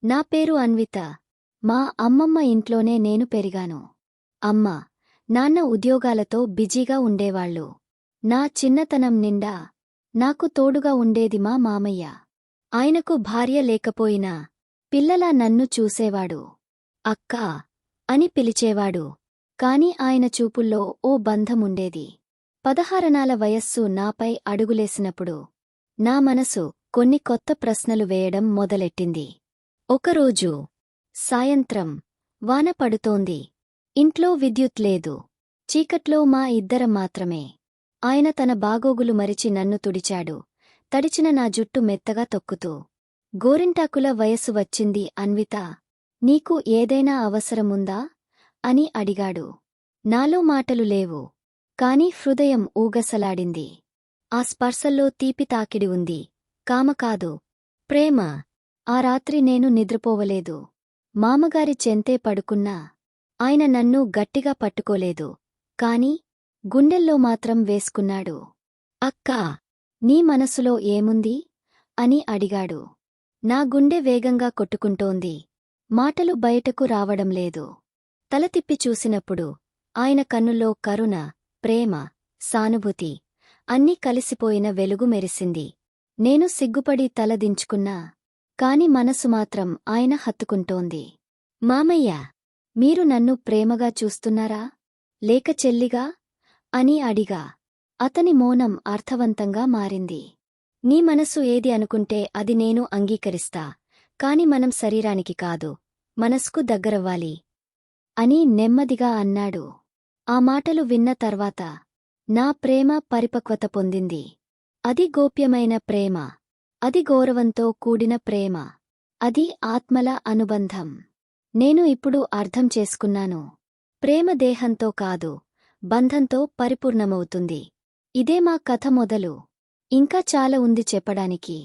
నా పేరు అన్విత. మా అమ్మమ్మ ఇంట్లోనే నేను పెరిగాను. అమ్మ, నాన్న ఉద్యోగాలతో బిజీగా ఉండేవాళ్ళు. నా చిన్నతనం నిండా నాకు తోడుగా ఉండేది మా మామయ్య. ఆయనకు భార్య లేకపోయినా పిల్లలా నన్ను చూసేవాడు. అక్కా అని పిలిచేవాడు. కాని ఆయన చూపుల్లో ఓ బంధముండేది. 16 వయస్సు నాపై అడుగులేసినప్పుడు నా మనసు కొన్ని కొత్త ప్రశ్నలు వేయడం మొదలెట్టింది. ఒకరోజు సాయంత్రం వాన పడుతోంది. ఇంట్లో విద్యుత్ లేదు. చీకట్లో మా ఇద్దరం మాత్రమే. ఆయన తన బాగోగులు మరిచి నన్ను తుడిచాడు, తడిచిన నా జుట్టు మెత్తగా తొక్కుతూ. గోరింటాకుల వయస్సు వచ్చింది అన్వితా, నీకు ఏదైనా అవసరముందా అని అడిగాడు. నాలో మాటలు లేవు, కాని హృదయం ఊగసలాడింది. ఆ స్పర్శల్లో తీపి తాకిడి ఉంది, కామ కాదు, ప్రేమ. ఆ రాత్రి నేను నిద్రపోవలేదు. మామగారి చెంతే పడుకున్నా ఆయన నన్ను గట్టిగా పట్టుకోలేదు, కాని గుండెల్లో మాత్రం వేసుకున్నాడు. అక్కా, నీ మనసులో ఏముంది అని అడిగాడు. నా గుండె వేగంగా కొట్టుకుంటోంది. మాటలు బయటకు రావడంలేదు. తల తిప్పి చూసినప్పుడు ఆయన కన్నుల్లో కరుణ, ప్రేమ, సానుభూతి అన్నీ కలిసిపోయిన వెలుగు మెరిసింది. నేను సిగ్గుపడి తల దించుకున్నా, కాని మనసు మాత్రం ఆయన హత్తుకుంటోంది. మామయ్య, మీరు నన్ను ప్రేమగా చూస్తున్నారా, లేక చెల్లిగా అని అడిగా. అతని మౌనం అర్థవంతంగా మారింది. నీ మనసు ఏది అనుకుంటే అది నేను అంగీకరిస్తా, కాని మనం శరీరానికి కాదు, మనస్కు దగ్గరవ్వాలి అని నెమ్మదిగా అన్నాడు. ఆ మాటలు విన్న తర్వాత నా ప్రేమ పరిపక్వత పొందింది. అది గోప్యమైన ప్రేమ, అది గౌరవంతో కూడిన ప్రేమ, అది ఆత్మల అనుబంధం. నేను ఇప్పుడు అర్థం చేసుకున్నాను. ప్రేమ దేహంతో కాదు, బంధంతో పరిపూర్ణమవుతుంది. ఇదే మా కథ మొదలు. ఇంకా చాలా ఉంది చెప్పడానికి.